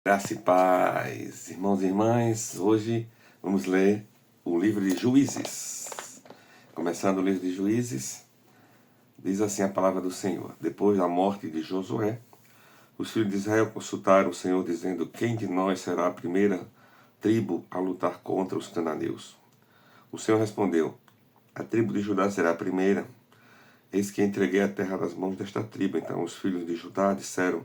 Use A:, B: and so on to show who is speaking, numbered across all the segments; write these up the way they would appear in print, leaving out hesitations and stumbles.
A: Graça e paz, irmãos e irmãs. Hoje vamos ler o livro de Juízes. Começando o livro de Juízes, diz assim a palavra do Senhor. Depois da morte de Josué, os filhos de Israel consultaram o Senhor, dizendo: quem de nós será a primeira tribo a lutar contra os cananeus? O Senhor respondeu: a tribo de Judá será a primeira. Eis que entreguei a terra nas mãos desta tribo. Então os filhos de Judá disseram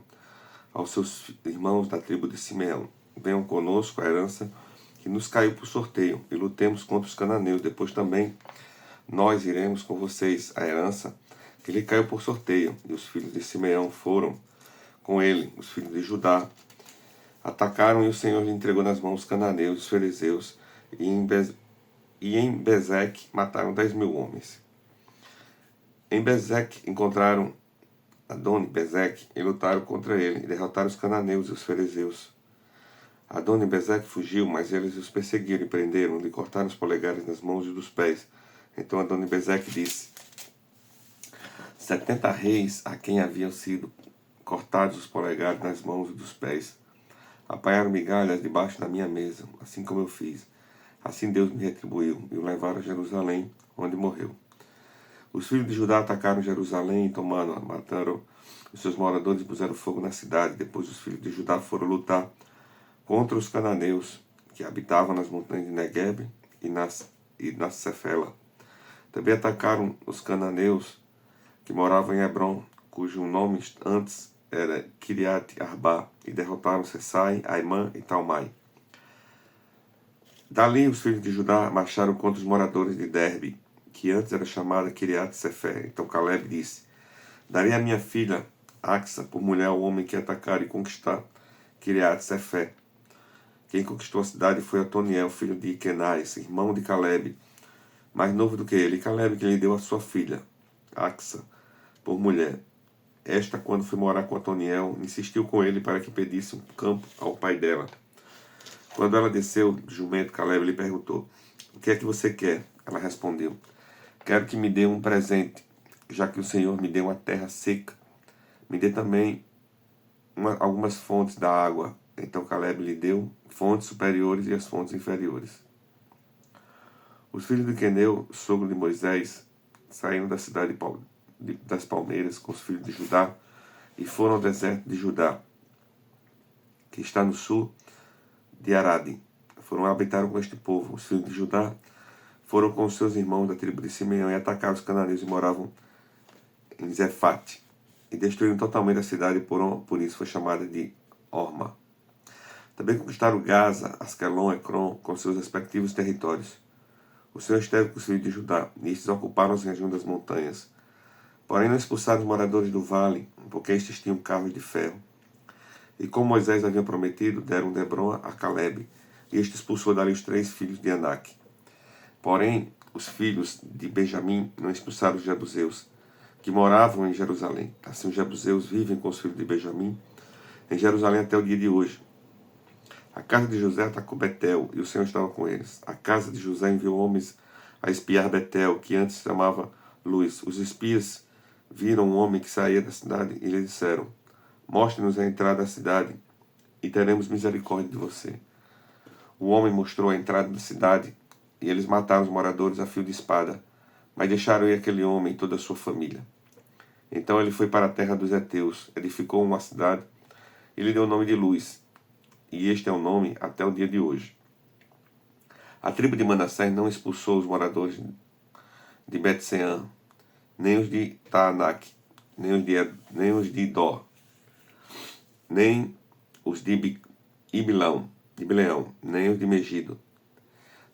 A: aos seus irmãos da tribo de Simeão: venham conosco a herança que nos caiu por sorteio, e lutemos contra os cananeus. Depois também nós iremos com vocês a herança que lhe caiu por sorteio. E os filhos de Simeão foram com ele. Os filhos de Judá atacaram, e o Senhor lhe entregou nas mãos os cananeus, os fariseus, e em Bezeque mataram 10.000 homens. Em Bezeque encontraram Adoni-Bezeque e lutaram contra ele, e derrotaram os cananeus e os fariseus. Adoni-Bezeque fugiu, mas eles os perseguiram e prenderam, lhe cortaram os polegares nas mãos e dos pés. Então Adoni-Bezeque disse: 70 reis a quem haviam sido cortados os polegares nas mãos e dos pés apanharam migalhas debaixo da minha mesa, assim como eu fiz. Assim Deus me retribuiu, e o levaram a Jerusalém, onde morreu. Os filhos de Judá atacaram Jerusalém e tomando-a, mataram os seus moradores e puseram fogo na cidade. Depois os filhos de Judá foram lutar contra os cananeus, que habitavam nas montanhas de Negueb e na Cefela. Também atacaram os cananeus que moravam em Hebron, cujo nome antes era Kiriat Arba, e derrotaram Sesai, Aimã e Talmai. Dali os filhos de Judá marcharam contra os moradores de Derbe, que antes era chamada Kiriat Sefer. Então Caleb disse: darei a minha filha Axa por mulher ao homem que atacar e conquistar Kiriat Sefer. Quem conquistou a cidade foi Otoniel, filho de Kenais, irmão de Caleb, mais novo do que ele. E Caleb que lhe deu a sua filha Axa por mulher. Esta, quando foi morar com Otoniel, insistiu com ele para que pedisse um campo ao pai dela. Quando ela desceu do jumento, Caleb lhe perguntou: o que é que você quer? Ela respondeu: quero que me dê um presente, já que o Senhor me deu uma terra seca. Me dê também algumas fontes da água. Então Caleb lhe deu fontes superiores e as fontes inferiores. Os filhos de Queneu, sogro de Moisés, saíram da cidade das palmeiras com os filhos de Judá e foram ao deserto de Judá, que está no sul de Arade. Foram habitaram com este povo. Os filhos de Judá foram com os seus irmãos da tribo de Simeão e atacaram os cananeus e moravam em Zefate. E destruíram totalmente a cidade, por isso foi chamada de Orma. Também conquistaram Gaza, Askelon e Ekron com seus respectivos territórios. O Senhor esteve com os filhos de Judá, e estes ocuparam as regiões das montanhas. Porém não expulsaram os moradores do vale, porque estes tinham carros de ferro. E como Moisés havia prometido, deram Hebron a Caleb, e este expulsou dali os 3 filhos de Anak. Porém, os filhos de Benjamim não expulsaram os jebuseus, que moravam em Jerusalém. Assim os jebuseus vivem com os filhos de Benjamim em Jerusalém até o dia de hoje. A casa de José atacou Betel, e o Senhor estava com eles. A casa de José enviou homens a espiar Betel, que antes se chamava Luz. Os espias viram um homem que saía da cidade e lhe disseram: mostre-nos a entrada da cidade, e teremos misericórdia de você. O homem mostrou a entrada da cidade, e eles mataram os moradores a fio de espada, mas deixaram ir aquele homem e toda a sua família. Então ele foi para a terra dos heteus, edificou uma cidade, e lhe deu o nome de Luz, e este é o nome até o dia de hoje. A tribo de Manassés não expulsou os moradores de Bet-Sean, nem os de Taanak, nem os de Dor, nem os de Ibileão, nem os de Megido.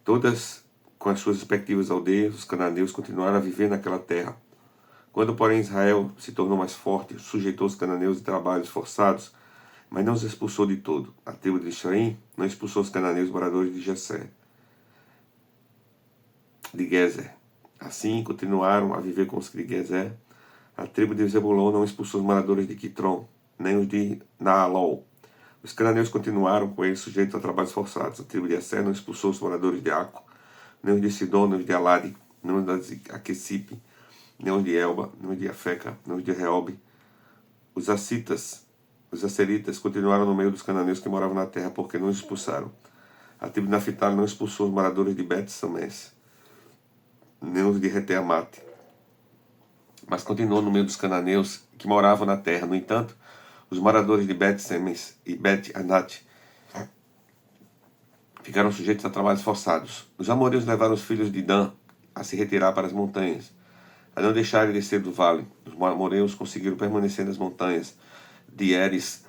A: Todas com as suas respectivas aldeias, os cananeus continuaram a viver naquela terra. Quando, porém, Israel se tornou mais forte, sujeitou os cananeus a trabalhos forçados, mas não os expulsou de todo. A tribo de Efraim não expulsou os cananeus moradores de Gezer. Assim, continuaram a viver com os de Gezer. A tribo de Zebulon não expulsou os moradores de Quitron, nem os de Naalol. Os cananeus continuaram com eles sujeitos a trabalhos forçados. A tribo de Asser não expulsou os moradores de Aco, nem os de Sidom, nem os de Alade, nem os de Aquecipe, nem os de Elba, nem os de Afeca, nem os de Reobe. Os acitas os asseritas continuaram no meio dos cananeus que moravam na terra, porque não os expulsaram. A tribo de Naftali não expulsou os moradores de Bet-Sames, nem os de Reteamate, mas continuou no meio dos cananeus que moravam na terra. No entanto, os moradores de Bet-Semes e Bet-Anat ficaram sujeitos a trabalhos forçados. Os amoreus levaram os filhos de Dan a se retirar para as montanhas, a não deixarem descer do vale. Os amoreus conseguiram permanecer nas montanhas de Eres,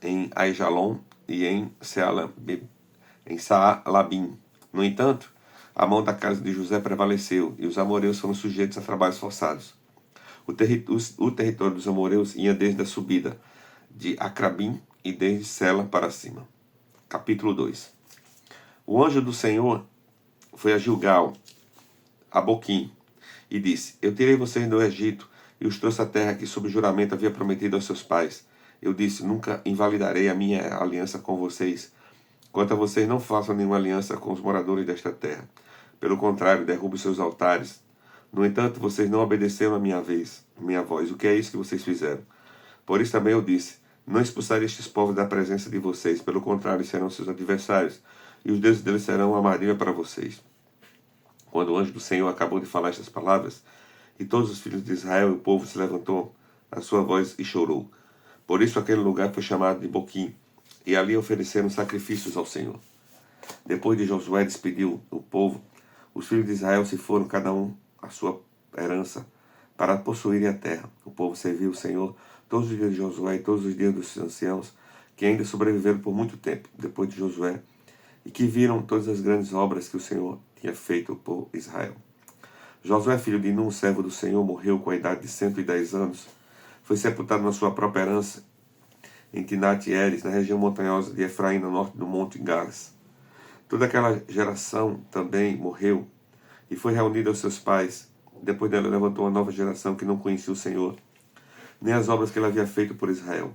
A: em Aijalon e em Saalabim. No entanto, a mão da casa de José prevaleceu, e os amoreus foram sujeitos a trabalhos forçados. O território dos amoreus ia desde a subida de Acrabim e desde Sela para cima. Capítulo 2. O anjo do Senhor foi a Gilgal, a Boquim, e disse: Eu tirei vocês do Egito e os trouxe à terra que sob juramento havia prometido aos seus pais. Eu disse: Nunca invalidarei a minha aliança com vocês. Quanto a vocês, não façam nenhuma aliança com os moradores desta terra. Pelo contrário, derrubem seus altares. No entanto, vocês não obedeceram a minha voz. O que é isso que vocês fizeram? Por isso também eu disse: Não expulsarei estes povos da presença de vocês. Pelo contrário, serão seus adversários, e os deuses deles serão uma armadilha para vocês. Quando o anjo do Senhor acabou de falar estas palavras, e todos os filhos de Israel e o povo se levantou a sua voz e chorou. Por isso aquele lugar foi chamado de Boquim, e ali ofereceram sacrifícios ao Senhor. Depois de Josué despedir o povo, os filhos de Israel se foram cada um à sua herança, para possuírem a terra. O povo serviu o Senhor todos os dias de Josué e todos os dias dos anciãos, que ainda sobreviveram por muito tempo, depois de Josué, e que viram todas as grandes obras que o Senhor tinha feito por Israel. Josué, filho de Nun, servo do Senhor, morreu com a idade de 110 anos. Foi sepultado na sua própria herança, em Tinat-Eres, na região montanhosa de Efraim, no norte do Monte Gás. Toda aquela geração também morreu e foi reunida aos seus pais. Depois dela levantou uma nova geração que não conhecia o Senhor, nem as obras que ele havia feito por Israel.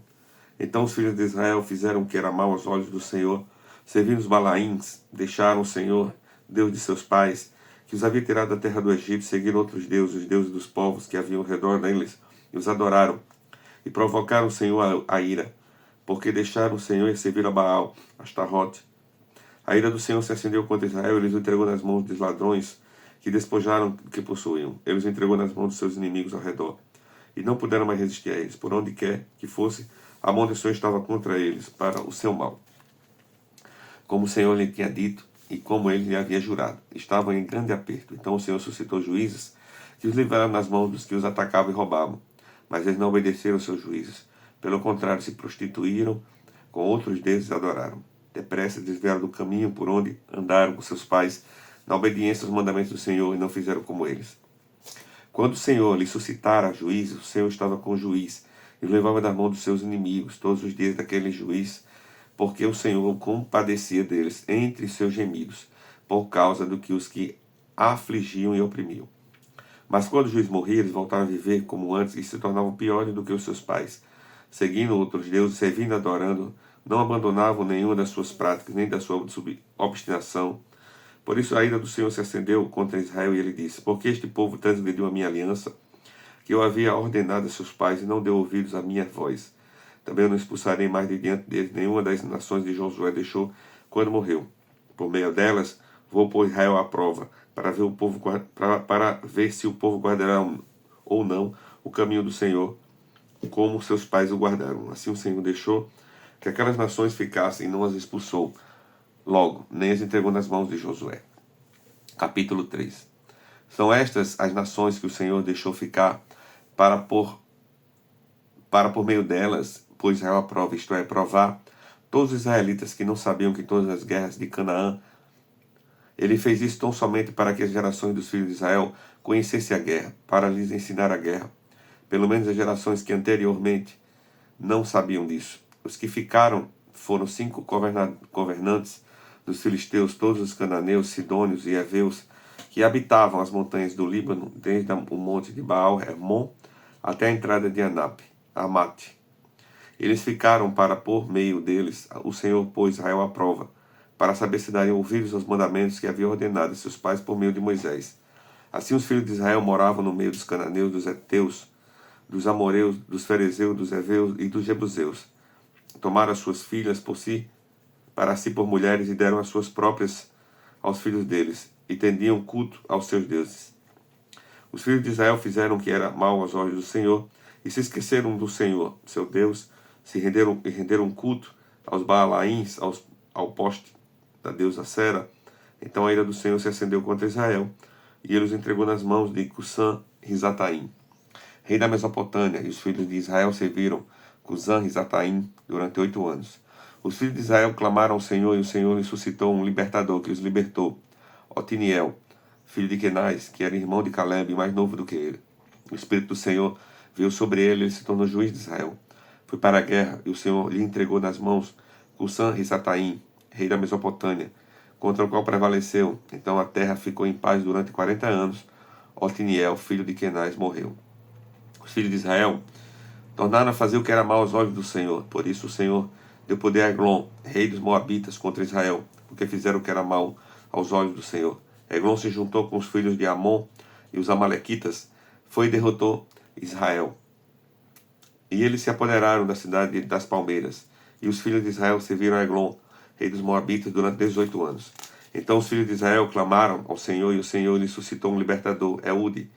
A: Então os filhos de Israel fizeram o que era mal aos olhos do Senhor, servindo os Balaíns, deixaram o Senhor, Deus de seus pais, que os havia tirado da terra do Egito, seguiram outros deuses, os deuses dos povos que haviam ao redor deles, e os adoraram, e provocaram o Senhor a ira, porque deixaram o Senhor e serviram a Baal, Astarote. A ira do Senhor se acendeu contra Israel, e eles o entregou nas mãos dos ladrões, que despojaram do que possuíam. Ele os entregou nas mãos dos seus inimigos ao redor, e não puderam mais resistir a eles. Por onde quer que fosse, a mão do Senhor estava contra eles, para o seu mal. Como o Senhor lhe tinha dito, e como ele lhe havia jurado, estavam em grande aperto. Então o Senhor suscitou juízes, que os livraram nas mãos dos que os atacavam e roubavam. Mas eles não obedeceram aos seus juízes. Pelo contrário, se prostituíram com outros deuses e adoraram. Depressa desviaram do caminho por onde andaram com seus pais, na obediência aos mandamentos do Senhor, e não fizeram como eles. Quando o Senhor lhe suscitara juízes, o Senhor estava com o juiz, e o levava da mão dos seus inimigos todos os dias daquele juiz, porque o Senhor compadecia deles entre seus gemidos, por causa do que os que afligiam e oprimiam. Mas quando o juiz morria, eles voltaram a viver como antes e se tornavam piores do que os seus pais, seguindo outros deuses, servindo e adorando, não abandonavam nenhuma das suas práticas, nem da sua obstinação. Por isso a ira do Senhor se acendeu contra Israel, e ele disse: Porque este povo transgrediu a minha aliança, que eu havia ordenado a seus pais, e não deu ouvidos à minha voz. Também eu não expulsarei mais de diante deles nenhuma das nações de Josué deixou quando morreu. Por meio delas, vou pôr Israel à prova, para ver se o povo guardará ou não o caminho do Senhor, como seus pais o guardaram. Assim o Senhor deixou que aquelas nações ficassem e não as expulsou logo, nem as entregou nas mãos de Josué. Capítulo 3. São estas as nações que o Senhor deixou ficar para por meio delas, pôs Israel à prova, isto é, provar todos os israelitas que não sabiam que em todas as guerras de Canaã, ele fez isso tão somente para que as gerações dos filhos de Israel conhecessem a guerra, para lhes ensinar a guerra. Pelo menos as gerações que anteriormente não sabiam disso. Os que ficaram foram 5 governantes dos filisteus, todos os cananeus, sidônios e heveus, que habitavam as montanhas do Líbano, desde o monte de Baal-Hermon até a entrada de Amate. Eles ficaram para, por meio deles, o Senhor pôs Israel à prova, para saber se dariam ouvidos aos mandamentos que havia ordenado a seus pais por meio de Moisés. Assim os filhos de Israel moravam no meio dos cananeus, dos heteus, dos amoreus, dos ferezeus, dos heveus e dos jebuseus. tomaram as suas filhas para si por mulheres e deram as suas próprias aos filhos deles, e tendiam culto aos seus deuses. Os filhos de Israel fizeram o que era mal aos olhos do Senhor, e se esqueceram do Senhor, seu Deus, renderam culto aos Baalaíns, ao poste da deusa Sera. Então a ira do Senhor se acendeu contra Israel, e ele os entregou nas mãos de Cusã-Risataim, rei da Mesopotâmia, e os filhos de Israel serviram Cusã-Risataim durante 8 anos. Os filhos de Israel clamaram ao Senhor, e o Senhor lhes suscitou um libertador que os libertou, Otiniel, filho de Kenaz, que era irmão de Caleb, mais novo do que ele. O Espírito do Senhor veio sobre ele, e ele se tornou juiz de Israel. Foi para a guerra, e o Senhor lhe entregou nas mãos Cusã-Risataim, rei da Mesopotâmia, contra o qual prevaleceu. Então a terra ficou em paz durante 40 anos. Otiniel, filho de Kenaz, morreu. Os filhos de Israel tornaram a fazer o que era mal aos olhos do Senhor. Por isso o Senhor deu poder a Eglon, rei dos Moabitas, contra Israel, porque fizeram o que era mal aos olhos do Senhor. Eglon se juntou com os filhos de Amon e os amalequitas, foi e derrotou Israel. E eles se apoderaram da cidade das palmeiras. E os filhos de Israel serviram a Eglon, rei dos Moabitas, durante 18 anos. Então os filhos de Israel clamaram ao Senhor, e o Senhor lhe suscitou um libertador, Eude,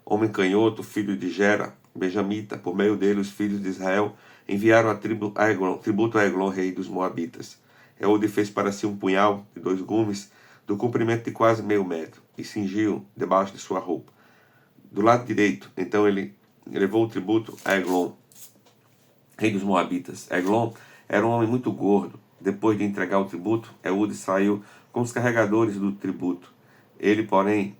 A: homem canhoto, filho de Gera, benjamita. Por meio dele, os filhos de Israel enviaram tributo a Eglon, rei dos Moabitas. Eude fez para si um punhal de 2 gumes, do comprimento de quase meio metro, e cingiu debaixo de sua roupa. Do lado direito, então ele levou o tributo a Eglon, rei dos Moabitas. Eglon era um homem muito gordo. Depois de entregar o tributo, Eude saiu com os carregadores do tributo. Ele, porém,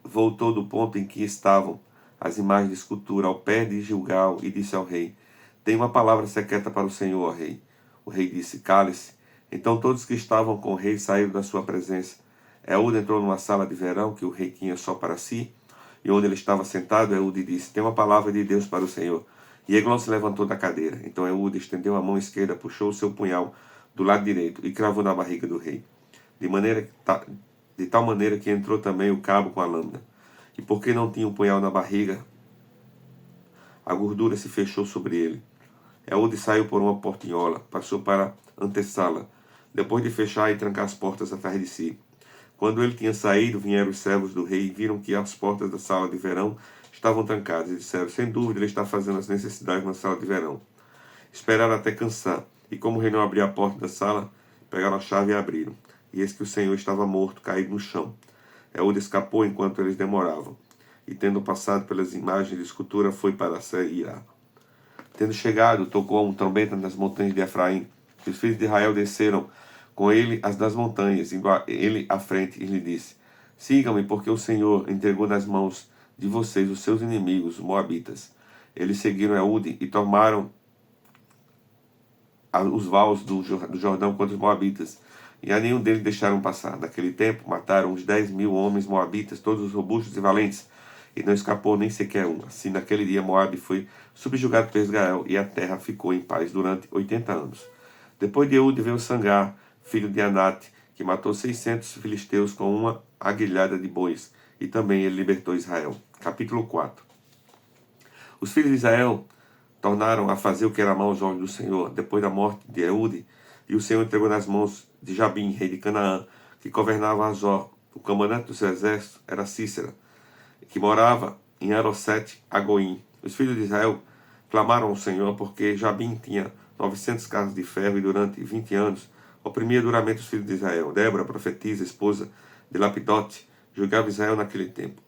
A: voltou do ponto em que estavam as imagens de escultura ao pé de Gilgal e disse ao rei: "Tenho uma palavra secreta para o Senhor, ó rei." O rei disse: "Cale-se." Então todos que estavam com o rei saíram da sua presença. Eude entrou numa sala de verão que o rei tinha só para si, e onde ele estava sentado, Eude disse: "Tenho uma palavra de Deus para o Senhor." E Eglon se levantou da cadeira. Então Eude estendeu a mão esquerda, puxou o seu punhal do lado direito e cravou na barriga do rei, de tal maneira que entrou também o cabo com a lâmina. E porque não tinha o punhal na barriga, a gordura se fechou sobre ele. Eude saiu por uma portinhola, passou para a antessala, depois de fechar e trancar as portas atrás de si. Quando ele tinha saído, vieram os servos do rei e viram que as portas da sala de verão estavam trancadas, e disseram: "Sem dúvida ele está fazendo as necessidades na sala de verão." Esperaram até cansar, e como o rei não abria a porta da sala, pegaram a chave e abriram. E eis que o Senhor estava morto, caído no chão. Eude escapou enquanto eles demoravam, e tendo passado pelas imagens de escultura, foi para Seirá. Tendo chegado, tocou um trombeta nas montanhas de Efraim, e os filhos de Israel desceram com ele as das montanhas, indo ele à frente, e lhe disse: "Sigam-me, porque o Senhor entregou nas mãos de vocês os seus inimigos, os moabitas." Eles seguiram Eude e tomaram os vales do Jordão contra os moabitas, e a nenhum deles deixaram passar. Naquele tempo mataram uns 10.000 homens moabitas, todos robustos e valentes, e não escapou nem sequer um. Assim, naquele dia Moabe foi subjugado por Israel, e a terra ficou em paz durante 80 anos. Depois de Eude veio Sangar, filho de Anate, que matou 600 filisteus com uma aguilhada de bois, e também ele libertou Israel. Capítulo 4. Os filhos de Israel tornaram a fazer o que era mal aos olhos do Senhor, depois da morte de Eude, e o Senhor entregou nas mãos de Jabim, rei de Canaã, que governava Azor. O comandante dos exércitos era Cícera, que morava em Arosete Agoim. Os filhos de Israel clamaram ao Senhor, porque Jabim tinha 900 carros de ferro, e durante 20 anos oprimia duramente os filhos de Israel. Débora, profetisa, esposa de Lapidote, julgava Israel naquele tempo.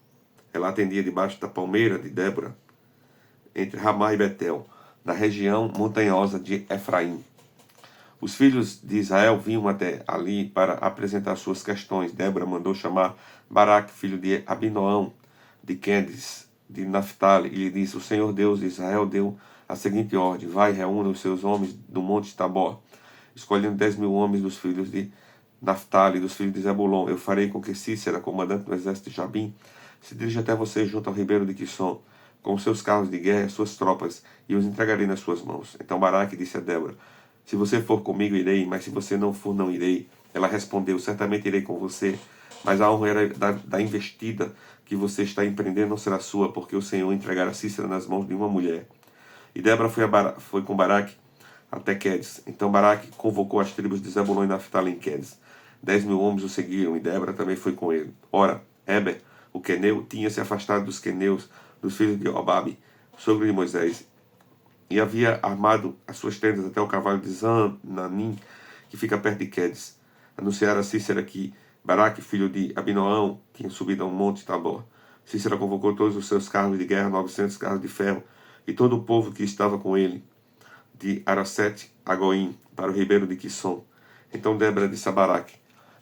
A: Ela atendia debaixo da palmeira de Débora, entre Ramá e Betel, na região montanhosa de Efraim. Os filhos de Israel vinham até ali para apresentar suas questões. Débora mandou chamar Baraque, filho de Abinoão, de Quedes, de Naphtali, e lhe disse: "O Senhor Deus de Israel deu a seguinte ordem: vai, reúna os seus homens do monte Tabor, escolhendo 10.000 homens dos filhos de Naphtali e dos filhos de Zebulon. Eu farei com que Cícera, comandante do exército de Jabim, se dirija até você junto ao ribeiro de Quisson, com seus carros de guerra e suas tropas, e os entregarei nas suas mãos." Então Baraque disse a Débora: "Se você for comigo, irei, mas se você não for, não irei." Ela respondeu: "Certamente irei com você, mas a honra da investida que você está empreendendo não será sua, porque o Senhor entregará Cícera nas mãos de uma mulher." E Débora foi com Baraque até Quedes. Então Baraque convocou as tribos de Zebulon e Naftali em Quedes. 10.000 homens o seguiram, e Débora também foi com ele. Ora, Eber, o queneu, tinha se afastado dos queneus, dos filhos de Obabe, sogro de Moisés, e havia armado as suas tendas até o cavalo de Zananim, que fica perto de Quedes. Anunciaram a Cícera que Baraque, filho de Abinoão, tinha subido a um monte Tabor. Cícera convocou todos os seus carros de guerra, 900 carros de ferro, e todo o povo que estava com ele, de Aracete a Goim, para o ribeiro de Quisson. Então Débora disse a Baraque: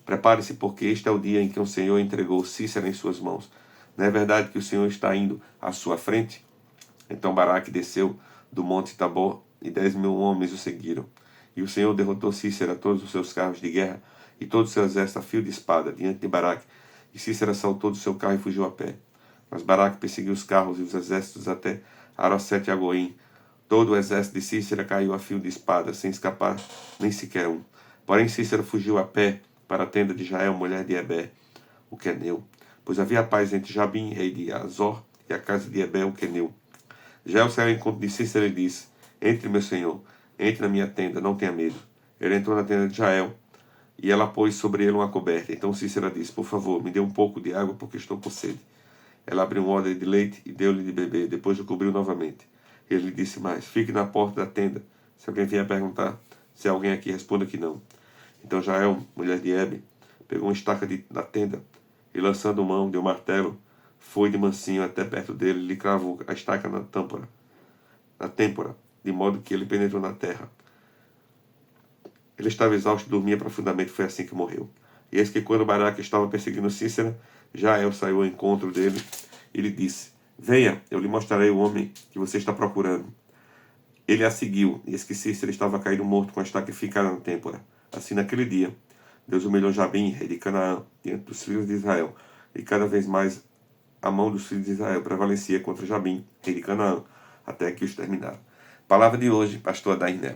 A: prepare-se, porque este é o dia em que o Senhor entregou Cícera em suas mãos. Não é verdade que o Senhor está indo à sua frente? Então Baraque desceu do monte Tabor, e 10.000 homens o seguiram. E o Senhor derrotou Cícera, todos os seus carros de guerra, e todo o seu exército a fio de espada, diante de Baraque. E Cícera saltou do seu carro e fugiu a pé. Mas Baraque perseguiu os carros e os exércitos até Aracete e Agoim. Todo o exército de Cícera caiu a fio de espada, sem escapar nem sequer um. Porém Cícera fugiu a pé para a tenda de Jael, mulher de Eber, o queneu, pois havia paz entre Jabim, rei de Azor, e a casa de Eber, o queneu. Jael saiu ao encontro de Cícera e disse: entre, meu senhor, entre na minha tenda, não tenha medo. Ele entrou na tenda de Jael, e ela pôs sobre ele uma coberta. Então Cícera disse: por favor, me dê um pouco de água, porque estou com sede. Ela abriu um odre de leite e deu-lhe de beber, depois o cobriu novamente. Ele lhe disse mais: fique na porta da tenda. Se alguém vier perguntar se há alguém aqui, responda que não. Então Jael, mulher de Eber, pegou uma estaca da tenda e, lançando mão de um martelo, foi de mansinho até perto dele e lhe cravou a estaca na têmpora, de modo que ele penetrou na terra. Ele estava exausto e dormia profundamente. Foi assim que morreu. E eis que quando Baraque estava perseguindo Cícera, Jael saiu ao encontro dele e lhe disse: venha, eu lhe mostrarei o homem que você está procurando. Ele a seguiu, e eis que Cícera estava caído morto com a estaca ficada na têmpora. Assim, naquele dia, Deus humilhou Jabim, rei de Canaã, diante dos filhos de Israel, e cada vez mais a mão dos filhos de Israel prevalecia contra Jabim, rei de Canaã, até que os terminaram. Palavra de hoje, pastor Adainé.